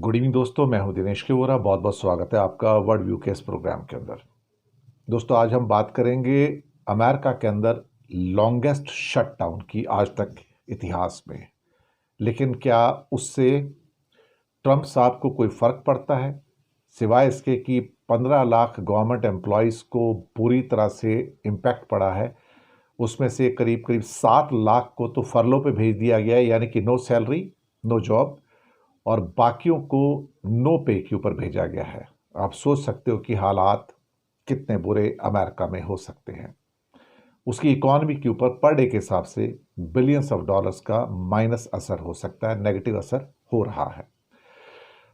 Good evening दोस्तों, मैं हूं दिनेश के वोरा। बहुत बहुत स्वागत है आपका वर्ल्ड व्यू के इस प्रोग्राम के अंदर। दोस्तों, आज हम बात करेंगे अमेरिका के अंदर लॉन्गेस्ट शटडाउन की आज तक इतिहास में। लेकिन क्या उससे ट्रंप साहब को कोई फ़र्क पड़ता है, सिवाय इसके कि 15 लाख गवर्नमेंट एम्प्लॉयज़ को पूरी तरह से इम्पैक्ट पड़ा है। उसमें से करीब करीब 7 लाख को तो फर्लो पे भेज दिया गया है, यानी कि नो सैलरी, नो जॉब, और बाकियों को नो पे के ऊपर भेजा गया है। आप सोच सकते हो कि हालात कितने बुरे अमेरिका में हो सकते हैं। उसकी इकॉनमी के ऊपर पर डे के हिसाब से बिलियंस ऑफ डॉलर्स का माइनस असर हो सकता है, नेगेटिव असर हो रहा है।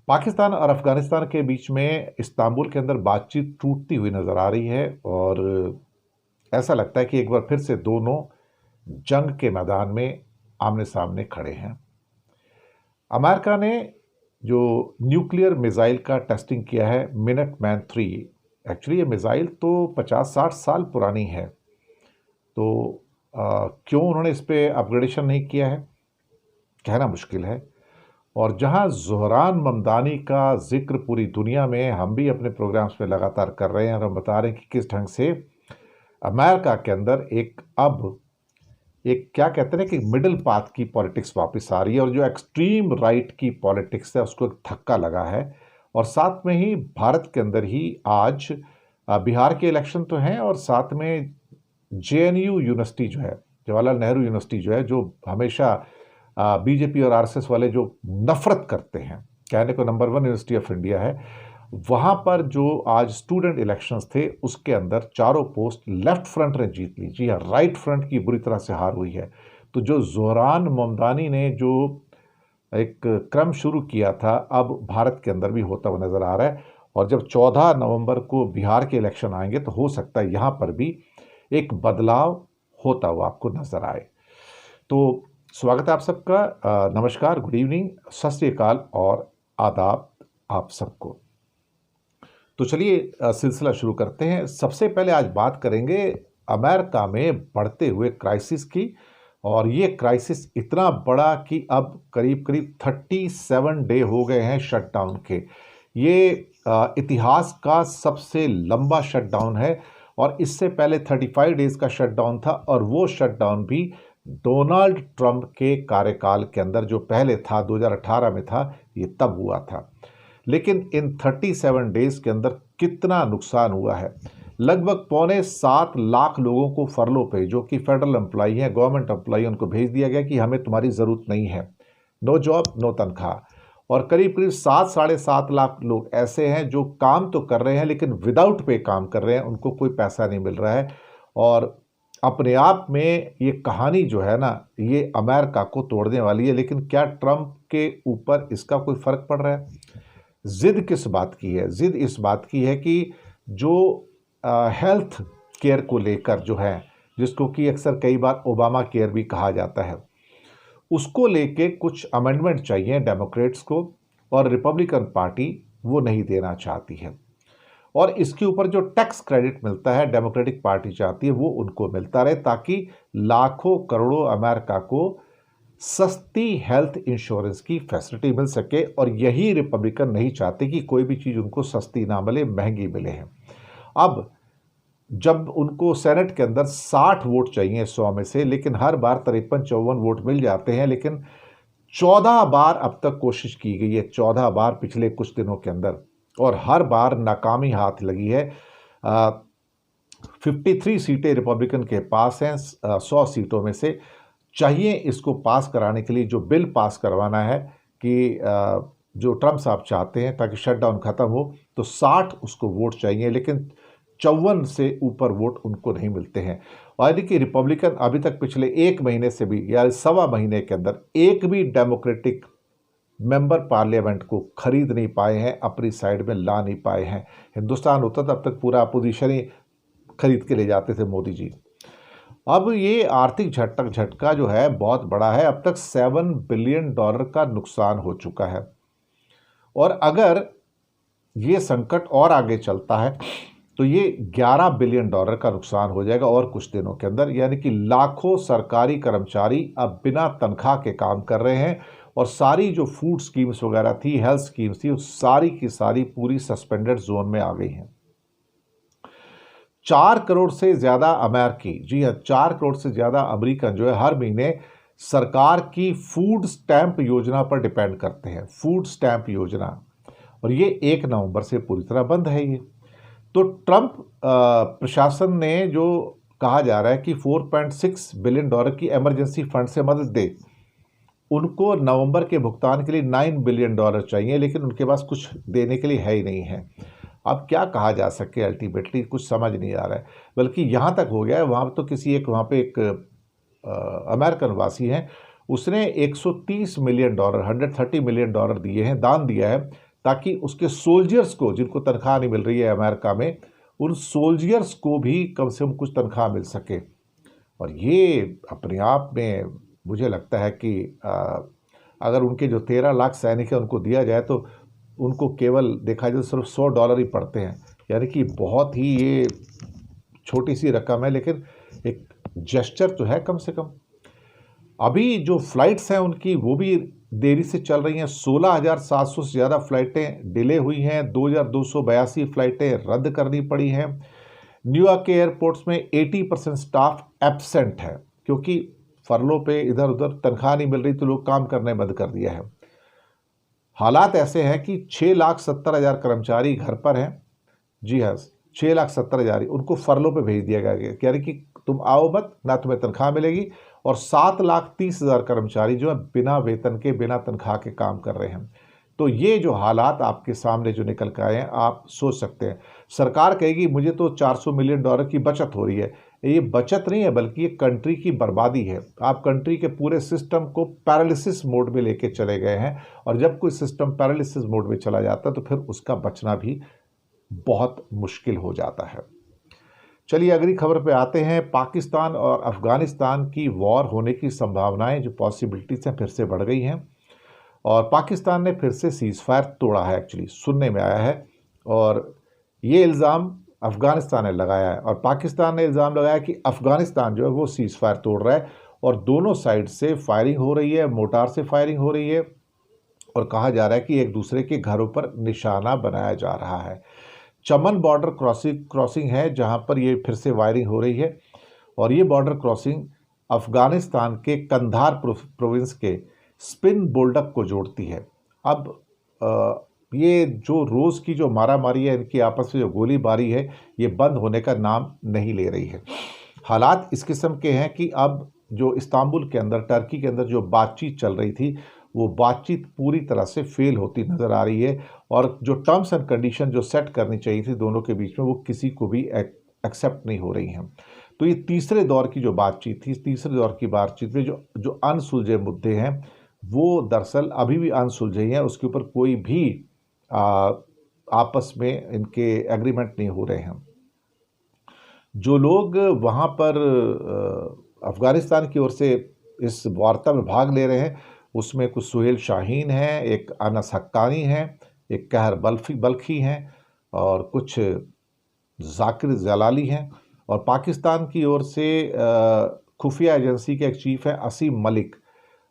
पाकिस्तान और अफगानिस्तान के बीच में इस्तांबुल के अंदर बातचीत टूटती हुई नजर आ रही है और ऐसा लगता है कि एक बार फिर से दोनों जंग के मैदान में आमने सामने खड़े हैं। अमेरिका ने जो न्यूक्लियर मिसाइल का टेस्टिंग किया है, मिनटमैन 3, एक्चुअली ये मिसाइल तो 50-60 साल पुरानी है, तो क्यों उन्होंने इस पर अपग्रेडेशन नहीं किया है, कहना मुश्किल है। और जहां ज़ोहरान ममदानी का जिक्र पूरी दुनिया में हम भी अपने प्रोग्राम्स में लगातार कर रहे हैं और हम बता रहे हैं कि किस ढंग से अमेरिका के अंदर एक क्या कहते हैं कि मिडिल पाथ की पॉलिटिक्स वापस आ रही है और जो एक्सट्रीम राइट की पॉलिटिक्स है उसको एक धक्का लगा है। और साथ में ही भारत के अंदर ही आज बिहार के इलेक्शन तो हैं और साथ में जेएनयू यूनिवर्सिटी जो है, जवाहरलाल नेहरू यूनिवर्सिटी जो है, जो हमेशा बीजेपी और आरएसएस वाले जो नफरत करते हैं, कहने को नंबर 1 यूनिवर्सिटी ऑफ इंडिया है, वहाँ पर जो आज स्टूडेंट इलेक्शंस थे उसके अंदर चारों पोस्ट लेफ्ट फ्रंट ने जीत ली। जी हाँ, राइट फ्रंट की बुरी तरह से हार हुई है। तो जो ज़ोहरान ममदानी ने जो एक क्रम शुरू किया था, अब भारत के अंदर भी होता हुआ नज़र आ रहा है। और जब 14 नवंबर को बिहार के इलेक्शन आएंगे तो हो सकता है यहाँ पर भी एक बदलाव होता हुआ आपको नज़र आए। तो स्वागत है आप सबका। नमस्कार, गुड इवनिंग, सत श्री अकाल और आदाब आप सबको। तो चलिए सिलसिला शुरू करते हैं। सबसे पहले आज बात करेंगे अमेरिका में बढ़ते हुए क्राइसिस की, और ये क्राइसिस इतना बड़ा कि अब करीब करीब 37 डे हो गए हैं शटडाउन के। ये इतिहास का सबसे लंबा शटडाउन है और इससे पहले 35 डेज का शटडाउन था, और वो शटडाउन भी डोनाल्ड ट्रंप के कार्यकाल के अंदर जो पहले था 2018 में था, ये तब हुआ था। लेकिन इन 37 डेज के अंदर कितना नुकसान हुआ है। लगभग 6.25 लाख लोगों को फरलो पे, जो कि फेडरल एम्प्लॉई हैं, गवर्नमेंट एम्प्लॉई, उनको भेज दिया गया कि हमें तुम्हारी ज़रूरत नहीं है, नो जॉब नो तनख्वाह। और करीब करीब 7-7.5 लाख लोग ऐसे हैं जो काम तो कर रहे हैं लेकिन विदाउट पे काम कर रहे हैं, उनको कोई पैसा नहीं मिल रहा है। और अपने आप में ये कहानी जो है ना, ये अमेरिका को तोड़ने वाली है। लेकिन क्या ट्रंप के ऊपर इसका कोई फ़र्क पड़ रहा है? ज़िद किस बात की है? ज़िद इस बात की है कि जो हेल्थ केयर को लेकर जो है, जिसको कि अक्सर कई बार ओबामा केयर भी कहा जाता है, उसको लेके कुछ अमेंडमेंट चाहिए डेमोक्रेट्स को, और रिपब्लिकन पार्टी वो नहीं देना चाहती है। और इसके ऊपर जो टैक्स क्रेडिट मिलता है, डेमोक्रेटिक पार्टी चाहती है वो उनको मिलता रहे, ताकि लाखों करोड़ों अमेरिका को सस्ती हेल्थ इंश्योरेंस की फैसिलिटी मिल सके। और यही रिपब्लिकन नहीं चाहते कि कोई भी चीज़ उनको सस्ती ना मिले, महंगी मिले हैं। अब जब उनको सेनेट के अंदर 60 वोट चाहिए 100 में से, लेकिन हर बार 53-54 वोट मिल जाते हैं, लेकिन 14 बार अब तक कोशिश की गई है, 14 बार पिछले कुछ दिनों के अंदर, और हर बार नाकामी हाथ लगी है। 53 सीटें रिपब्लिकन के पास हैं 100 सीटों में से। चाहिए इसको पास कराने के लिए, जो बिल पास करवाना है कि जो ट्रंप साहब चाहते हैं ताकि शटडाउन ख़त्म हो, तो 60 उसको वोट चाहिए, लेकिन 54 से ऊपर वोट उनको नहीं मिलते हैं। और यदि कि रिपब्लिकन अभी तक पिछले 1 महीने से भी, या सवा महीने के अंदर, एक भी डेमोक्रेटिक मेंबर पार्लियामेंट को खरीद नहीं पाए हैं, अपनी साइड में ला नहीं पाए हैं। हिंदुस्तान होता तब तक पूरा अपोजिशन ही खरीद के ले जाते थे मोदी जी। अब ये आर्थिक झटका जो है बहुत बड़ा है। अब तक $7 बिलियन का नुकसान हो चुका है, और अगर ये संकट और आगे चलता है तो ये $11 बिलियन का नुकसान हो जाएगा और कुछ दिनों के अंदर। यानी कि लाखों सरकारी कर्मचारी अब बिना तनख्वाह के काम कर रहे हैं, और सारी जो फूड स्कीम्स वगैरह थी, हेल्थ स्कीम्स थी, वो सारी की सारी पूरी सस्पेंडेड जोन में आ गई हैं। 4 करोड़ से ज़्यादा अमेरिकी, जी हाँ, 4 करोड़ से ज़्यादा अमेरिकन जो है हर महीने सरकार की फूड स्टैंप योजना पर डिपेंड करते हैं, फूड स्टैंप योजना, और ये 1 नवंबर से पूरी तरह बंद है ये। तो ट्रंप प्रशासन ने जो कहा जा रहा है कि $4.6 बिलियन की इमरजेंसी फंड से मदद दे, उनको नवंबर के भुगतान के लिए $9 बिलियन चाहिए, लेकिन उनके पास कुछ देने के लिए है ही नहीं है। अब क्या कहा जा सके, अल्टीमेटली कुछ समझ नहीं आ रहा है। बल्कि यहाँ तक हो गया है, वहाँ तो किसी एक वहाँ पे एक अमेरिकन वासी हैं, उसने $130 मिलियन, $130 मिलियन दिए हैं, दान दिया है, ताकि उसके सोल्जर्स को, जिनको तनख्वाह नहीं मिल रही है अमेरिका में, उन सोल्जर्स को भी कम से कम कुछ तनख्वाह मिल सके। और ये अपने आप में मुझे लगता है कि अगर उनके जो 13 लाख सैनिक हैं उनको दिया जाए तो उनको केवल देखा जाए तो सिर्फ $100 ही पड़ते हैं, यानी कि बहुत ही ये छोटी सी रकम है, लेकिन एक जेस्चर तो है कम से कम। अभी जो फ्लाइट्स हैं उनकी वो भी देरी से चल रही हैं, 16,700 से ज़्यादा फ़्लाइटें डिले हुई हैं, 2,282 फ़्लाइटें रद्द करनी पड़ी हैं। न्यूयॉर्क के एयरपोर्ट्स में 80% स्टाफ एब्सेंट है, क्योंकि फरलो पे इधर उधर तनख्वाह नहीं मिल रही तो लोग काम करने बंद कर दिया है। हालात ऐसे हैं कि 6,70,000 कर्मचारी घर पर हैं, जी हाँ, 6,70,000, उनको फरलो पे भेज दिया गया, यानी कि तुम आओ मत, ना तुम्हें तनख्वाह मिलेगी। और 7,30,000 कर्मचारी जो है बिना वेतन के, बिना तनख्वाह के काम कर रहे हैं। तो ये जो हालात आपके सामने जो निकल के आए हैं, आप सोच सकते हैं। सरकार कहेगी मुझे तो $400 मिलियन की बचत हो रही है, ये बचत नहीं है बल्कि ये कंट्री की बर्बादी है। आप कंट्री के पूरे सिस्टम को पैरालिसिस मोड में लेके चले गए हैं, और जब कोई सिस्टम पैरालिसिस मोड में चला जाता है तो फिर उसका बचना भी बहुत मुश्किल हो जाता है। चलिए अगली खबर पे आते हैं। पाकिस्तान और अफ़गानिस्तान की वॉर होने की संभावनाएं, जो पॉसिबिलिटीज़ हैं, फिर से बढ़ गई हैं, और पाकिस्तान ने फिर से सीज़ फायर तोड़ा है, एक्चुअली सुनने में आया है। और ये इल्ज़ाम अफ़गानिस्तान ने लगाया है, और पाकिस्तान ने इल्ज़ाम लगाया कि अफ़गानिस्तान जो है वो सीज़ फायर तोड़ रहा है, और दोनों साइड से फायरिंग हो रही है, मोर्टार से फायरिंग हो रही है, और कहा जा रहा है कि एक दूसरे के घरों पर निशाना बनाया जा रहा है। चमन बॉर्डर क्रॉसिंग है जहां पर ये फिर से फायरिंग हो रही है, और ये बॉर्डर क्रॉसिंग अफ़गानिस्तान के कंधार प्रोविंस के स्पिन बोल्डक को जोड़ती है। अब ये जो रोज़ की जो मारामारी है, इनकी आपस में जो गोलीबारी है, ये बंद होने का नाम नहीं ले रही है। हालात इस किस्म के हैं कि अब जो इस्तांबुल के अंदर, टर्की के अंदर जो बातचीत चल रही थी, वो बातचीत पूरी तरह से फेल होती नज़र आ रही है, और जो टर्म्स एंड कंडीशन जो सेट करनी चाहिए थी दोनों के बीच में, वो किसी को भी एक्सेप्ट नहीं हो रही हैं। तो ये तीसरे दौर की जो बातचीत थी, तीसरे दौर की बातचीत में जो अनसुलझे मुद्दे हैं, वो दरअसल अभी भी अनसुलझे हैं, उसके ऊपर कोई भी आपस में इनके एग्रीमेंट नहीं हो रहे हैं। जो लोग वहाँ पर अफ़गानिस्तान की ओर से इस वार्ता में भाग ले रहे हैं, उसमें कुछ सुहेल शाहीन हैं, एक अनस हक्कानी हैं, एक कहर बल्खी हैं, और कुछ जाकिर जलाली हैं, और पाकिस्तान की ओर से खुफिया एजेंसी के एक चीफ हैं असीम मलिक,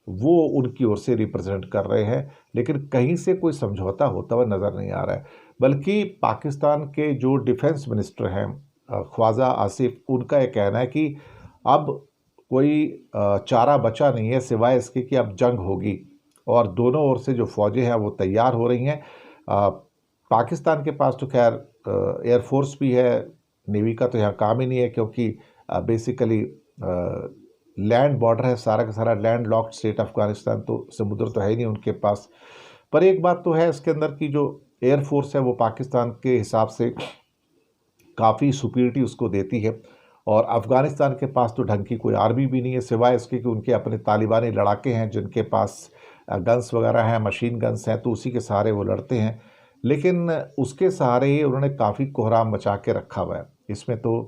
वो उनकी ओर से रिप्रेजेंट कर रहे हैं। लेकिन कहीं से कोई समझौता होता हुआ नज़र नहीं आ रहा है, बल्कि पाकिस्तान के जो डिफेंस मिनिस्टर हैं ख्वाजा आसिफ, उनका ये कहना है कि अब कोई चारा बचा नहीं है सिवाय इसके कि अब जंग होगी, और दोनों ओर से जो फ़ौजें हैं वो तैयार हो रही हैं। पाकिस्तान के पास तो खैर एयरफोर्स भी है, नेवी का तो यहाँ काम ही नहीं है, क्योंकि बेसिकली लैंड बॉर्डर है, सारा का सारा लैंड लॉक्ड स्टेट अफ़गानिस्तान, तो समुद्र तो है ही नहीं उनके पास। पर एक बात तो है इसके अंदर की जो एयरफोर्स है वो पाकिस्तान के हिसाब से काफ़ी सुपीरियरिटी उसको देती है, और अफ़गानिस्तान के पास तो ढंग की कोई आर्मी भी नहीं है, सिवाय इसके कि उनके अपने तालिबानी लड़ाके हैं जिनके पास गन्स वगैरह हैं, मशीन गन्स हैं, तो उसी के सहारे वो लड़ते हैं। लेकिन उसके सहारे ही उन्होंने काफ़ी कोहराम मचा के रखा हुआ है, इसमें तो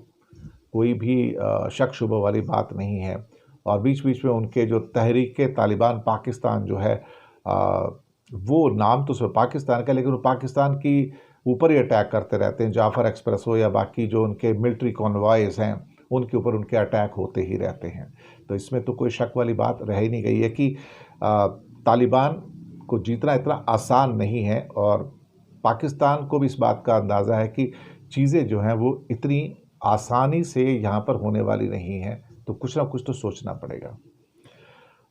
कोई भी शक शुबह वाली बात नहीं है। और बीच बीच में उनके जो तहरीक तालिबान पाकिस्तान जो है, वो नाम तो सिर्फ पाकिस्तान का, लेकिन वो पाकिस्तान की ऊपर ही अटैक करते रहते हैं। जाफ़र एक्सप्रेस हो या बाकी जो उनके मिलिट्री कॉन्वॉयज़ हैं, उनके ऊपर उनके अटैक होते ही रहते हैं। तो इसमें तो कोई शक वाली बात रह ही नहीं गई है कि तालिबान को जीतना इतना आसान नहीं है और पाकिस्तान को भी इस बात का अंदाज़ा है कि चीज़ें जो हैं वो इतनी आसानी से यहाँ पर होने वाली नहीं हैं, तो कुछ ना कुछ तो सोचना पड़ेगा।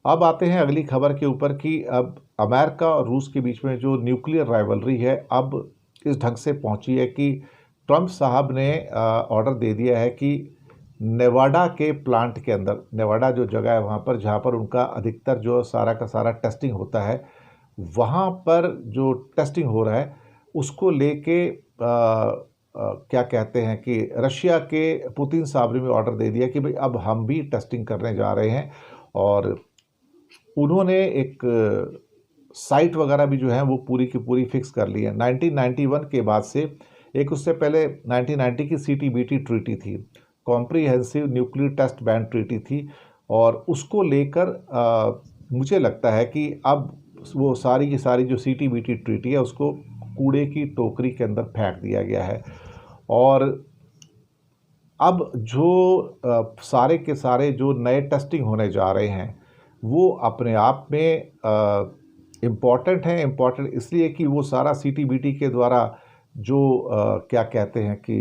अब आते हैं अगली खबर के ऊपर कि अब अमेरिका और रूस के बीच में जो न्यूक्लियर राइवलरी है अब इस ढंग से पहुंची है कि ट्रंप साहब ने ऑर्डर दे दिया है कि नेवाडा के प्लांट के अंदर, नेवाडा जो जगह है वहाँ पर जहाँ पर उनका अधिकतर जो सारा का सारा टेस्टिंग होता है, वहाँ पर जो टेस्टिंग हो रहा है उसको लेके क्या कहते हैं कि रशिया के पुतिन साहब ने भी ऑर्डर दे दिया कि भाई अब हम भी टेस्टिंग करने जा रहे हैं। और उन्होंने एक साइट वगैरह भी जो है वो पूरी की पूरी फिक्स कर ली है। 1991 के बाद से एक उससे पहले 1990 की CTBT ट्रीटी थी, comprehensive nuclear test ban treaty थी, और उसको लेकर मुझे लगता है कि अब वो सारी की सारी जो CTBT ट्रीटी है उसको कूड़े की टोकरी के अंदर फेंक दिया गया है। और अब जो सारे के सारे जो नए टेस्टिंग होने जा रहे हैं वो अपने आप में इम्पॉर्टेंट हैं। इम्पॉर्टेंट इसलिए कि वो सारा CTBT के द्वारा जो क्या कहते हैं कि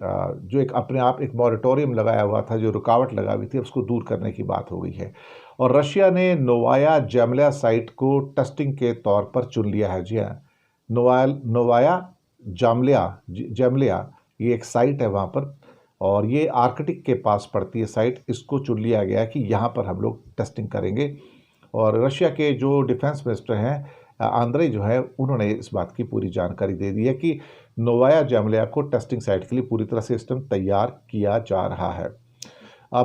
जो एक अपने आप एक मॉरेटोरियम लगाया हुआ था, जो रुकावट लगा हुई थी, उसको दूर करने की बात हो गई है। और रशिया ने नोवाया जेमलिया साइट को टेस्टिंग के तौर पर चुन लिया है। जी हाँ, नोवाया जेमलिया ये एक साइट है वहाँ पर, और ये आर्कटिक के पास पड़ती है साइट। इसको चुन लिया गया है कि यहाँ पर हम लोग टेस्टिंग करेंगे। और रशिया के जो डिफेंस मिनिस्टर हैं आंद्रे जो है, उन्होंने इस बात की पूरी जानकारी दे दी है कि नोवाया जेमलिया को टेस्टिंग साइट के लिए पूरी तरह से सिस्टम तैयार किया जा रहा है।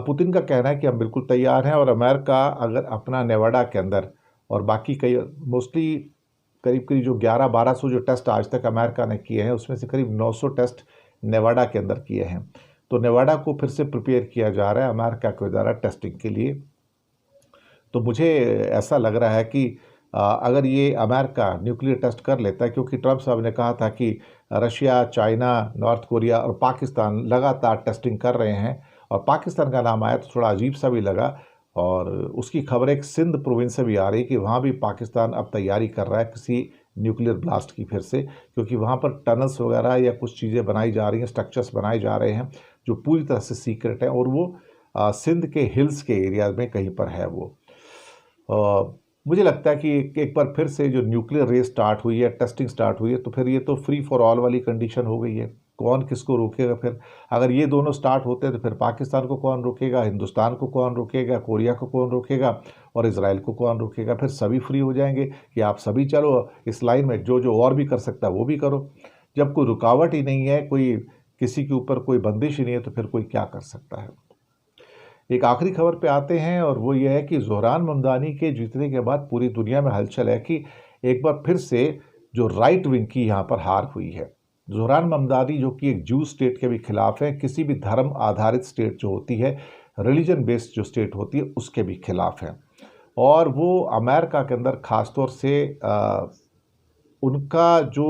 पुतिन का कहना है कि हम बिल्कुल तैयार हैं, और अमेरिका अगर अपना नेवाडा के अंदर और बाकी कई मोस्टली करीब करीब जो 1100-1200 जो टेस्ट आज तक अमेरिका ने किए हैं, उसमें से करीब 900 टेस्ट नेवाडा के अंदर किए हैं। तो नेवाडा को फिर से प्रिपेयर किया जा रहा है अमेरिका के द्वारा टेस्टिंग के लिए। तो मुझे ऐसा लग रहा है कि अगर ये अमेरिका न्यूक्लियर टेस्ट कर लेता है, क्योंकि ट्रंप साहब ने कहा था कि रशिया, चाइना, नॉर्थ कोरिया और पाकिस्तान लगातार टेस्टिंग कर रहे हैं, और पाकिस्तान का नाम आया तो थोड़ा अजीब सा भी लगा। और उसकी खबर एक सिंध प्रोविंस से भी आ रही कि वहाँ भी पाकिस्तान अब तैयारी कर रहा है किसी न्यूक्लियर ब्लास्ट की फिर से, क्योंकि वहाँ पर टनल्स वगैरह या कुछ चीज़ें बनाई जा रही हैं, स्ट्रक्चर्स बनाए जा रहे हैं जो पूरी तरह से सीक्रेट है, और वो सिंध के हिल्स के एरिया में कहीं पर है वो। मुझे लगता है कि एक बार फिर से जो न्यूक्लियर रेस स्टार्ट हुई है, टेस्टिंग स्टार्ट हुई है, तो फिर ये तो फ्री फॉर ऑल वाली कंडीशन हो गई है। कौन किसको रोकेगा फिर? अगर ये दोनों स्टार्ट होते हैं तो फिर पाकिस्तान को कौन रोकेगा, हिंदुस्तान को कौन रोकेगा, कोरिया को कौन रोकेगा, और इजराइल को कौन रोकेगा? फिर सभी फ्री हो जाएंगे कि आप सभी चलो इस लाइन में, जो जो और भी कर सकता है वो भी करो। जब कोई रुकावट ही नहीं है, कोई किसी के ऊपर कोई बंदिश ही नहीं है, तो फिर कोई क्या कर सकता है। एक आखिरी खबर पे आते हैं, और वो ये है कि ज़ोहरान ममदानी के जीतने के बाद पूरी दुनिया में हलचल है कि एक बार फिर से जो राइट विंग की यहाँ पर हार हुई है। ज़ोहरान ममदानी जो कि एक जू स्टेट के भी खिलाफ है, किसी भी धर्म आधारित स्टेट जो होती है, रिलीजन बेस्ड जो स्टेट होती है, उसके भी खिलाफ है। और वो अमेरिका के अंदर ख़ासतौर से उनका जो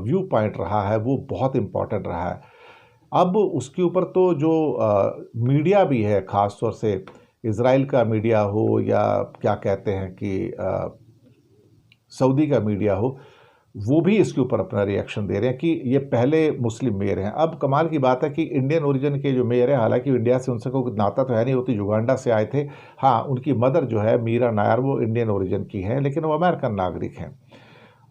व्यू पॉइंट रहा है वो बहुत इम्पॉर्टेंट रहा है। अब उसके ऊपर तो जो मीडिया भी है, ख़ास तौर से इज़राइल का मीडिया हो या क्या कहते हैं कि सऊदी का मीडिया हो, वो भी इसके ऊपर अपना रिएक्शन दे रहे हैं कि ये पहले मुस्लिम मेयर हैं। अब कमाल की बात है कि इंडियन ओरिजिन के जो मेयर हैं, हालांकि इंडिया से उनसे कोई नाता तो है नहीं, होती युगांडा से आए थे। हाँ, उनकी मदर जो है मीरा नायर, वो इंडियन ओरिजिन की हैं, लेकिन वो अमेरिकन नागरिक हैं।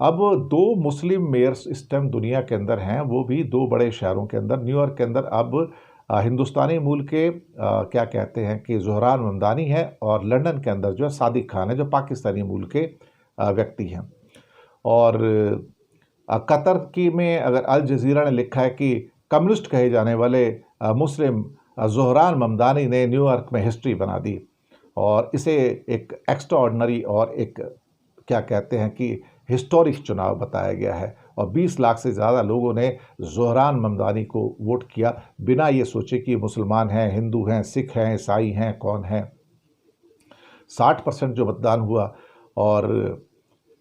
अब 2 मुस्लिम मेयर्स इस टाइम दुनिया के अंदर हैं, वो भी 2 बड़े शहरों के अंदर। न्यूयॉर्क के अंदर अब हिंदुस्तानी मूल के क्या कहते हैं कि ज़ोहरान ममदानी है, और लंदन के अंदर जो है सादिक खान है, जो पाकिस्तानी मूल के व्यक्ति हैं। और कतर की में अगर अल जज़ीरा ने लिखा है कि कम्युनिस्ट कहे जाने वाले मुस्लिम ज़ोहरान ममदानी ने न्यूयॉर्क में हिस्ट्री बना दी, और इसे एक एक्स्ट्राऑर्डिनरी और एक क्या कहते हैं कि हिस्टोरिक चुनाव बताया गया है। और 20 लाख से ज़्यादा लोगों ने ज़ोहरान ममदानी को वोट किया, बिना ये सोचे कि मुसलमान हैं, हिंदू हैं, सिख हैं, ईसाई हैं, कौन हैं। 60% जो मतदान हुआ। और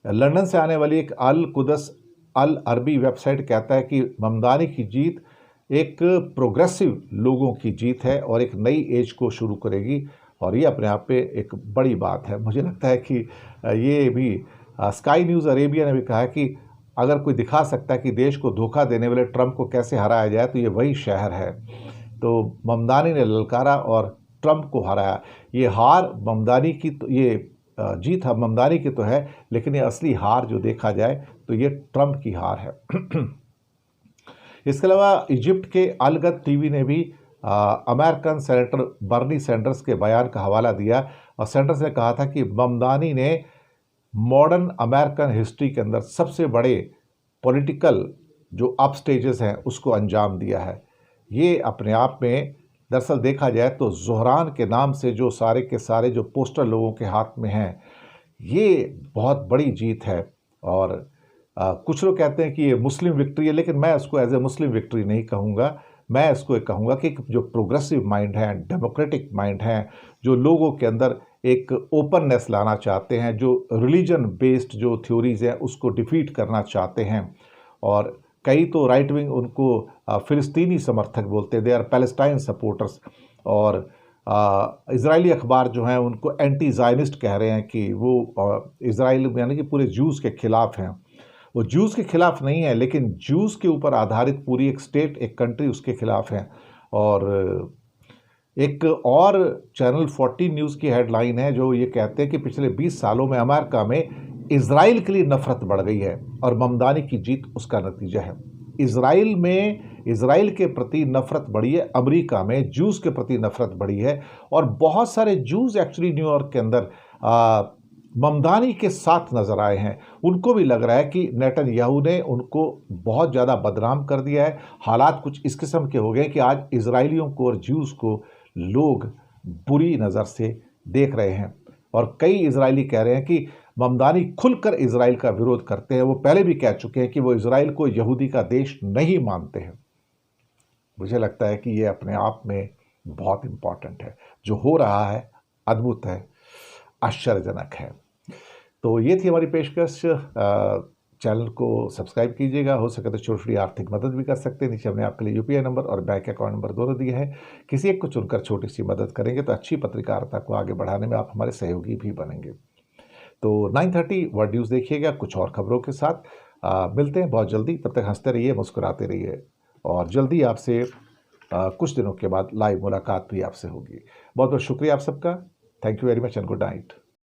लंदन से आने वाली एक अल कुदस अल अरबी वेबसाइट कहता है कि ममदानी की जीत एक प्रोग्रेसिव लोगों की जीत है और एक नई एज को शुरू करेगी। और ये अपने आप पे एक बड़ी बात है। मुझे लगता है कि ये भी स्काई न्यूज़ अरेबिया ने भी कहा है कि अगर कोई दिखा सकता है कि देश को धोखा देने वाले ट्रंप को कैसे हराया जाए तो ये वही शहर है। तो ममदानी ने ललकारा और ट्रंप को हराया। ये हार ममदानी की, तो ये जीत ममदानी की तो है, लेकिन ये असली हार जो देखा जाए तो ये ट्रंप की हार है। इसके अलावा इजिप्ट के अलगद टीवी ने भी अमेरिकन सेनेटर बर्नी सैंडर्स के बयान का हवाला दिया और सैंडर्स ने कहा था कि ममदानी ने मॉडर्न अमेरिकन हिस्ट्री के अंदर सबसे बड़े पॉलिटिकल जो अप स्टेजेस हैं उसको अंजाम दिया है। ये अपने आप में दरअसल देखा जाए तो ज़ोहरान के नाम से जो सारे के सारे जो पोस्टर लोगों के हाथ में हैं, ये बहुत बड़ी जीत है। और कुछ लोग कहते हैं कि ये मुस्लिम विक्ट्री है, लेकिन मैं उसको एज ए मुस्लिम विक्ट्री नहीं कहूँगा। मैं इसको कहूँगा कि जो प्रोग्रेसिव माइंड है, डेमोक्रेटिक माइंड है, जो लोगों के अंदर एक ओपननेस लाना चाहते हैं, जो रिलीजन बेस्ड जो थ्योरीज़ हैं उसको डिफीट करना चाहते हैं। और कई तो राइट विंग उनको फ़िलिस्तीनी समर्थक बोलते हैं, दे आर पैलेस्टाइन सपोर्टर्स। और इजरायली अखबार जो हैं उनको एंटी ज़ायनिस्ट कह रहे हैं कि वो इजराइल यानी कि पूरे जूस के ख़िलाफ़ हैं। वो जूस के ख़िलाफ़ नहीं है, लेकिन जूस के ऊपर आधारित पूरी एक स्टेट, एक कंट्री उसके ख़िलाफ़ है। और एक और चैनल 14 न्यूज़ की हेडलाइन है जो ये कहते हैं कि पिछले 20 सालों में अमेरिका में इजराइल के लिए नफ़रत बढ़ गई है और ममदानी की जीत उसका नतीजा है। इजराइल में इजराइल के प्रति नफ़रत बढ़ी है, अमेरिका में जूस के प्रति नफ़रत बढ़ी है। और बहुत सारे जूस एक्चुअली न्यूयॉर्क के अंदर ममदानी के साथ नज़र आए हैं। उनको भी लग रहा है कि नेतन्याहू ने उनको बहुत ज़्यादा बदनाम कर दिया है। हालात कुछ इस किस्म के हो गए कि आज इजराइलियों को और जूस को लोग बुरी नज़र से देख रहे हैं। और कई इजरायली कह रहे हैं कि ममदानी खुलकर इजराइल का विरोध करते हैं। वो पहले भी कह चुके हैं कि वो इजराइल को यहूदी का देश नहीं मानते हैं। मुझे लगता है कि ये अपने आप में बहुत इम्पॉर्टेंट है। जो हो रहा है अद्भुत है, आश्चर्यजनक है। तो ये थी हमारी पेशकश। चैनल को सब्सक्राइब कीजिएगा, हो सके तो छोटी छोटी आर्थिक मदद भी कर सकते हैं। नीचे हमने आपके लिए यूपीआई नंबर और बैंक अकाउंट नंबर दोनों दिए हैं। किसी एक को चुनकर छोटी सी मदद करेंगे तो अच्छी पत्रकारिता को आगे बढ़ाने में आप हमारे सहयोगी भी बनेंगे। तो 9:30 वर्ल्ड न्यूज़ देखिएगा कुछ और खबरों के साथ। मिलते हैं बहुत जल्दी। तब तक हंसते रहिए, मुस्कुराते रहिए और जल्दी आपसे कुछ दिनों के बाद लाइव मुलाकात भी आपसे होगी। बहुत बहुत शुक्रिया आप सबका। Thank you very much and good night.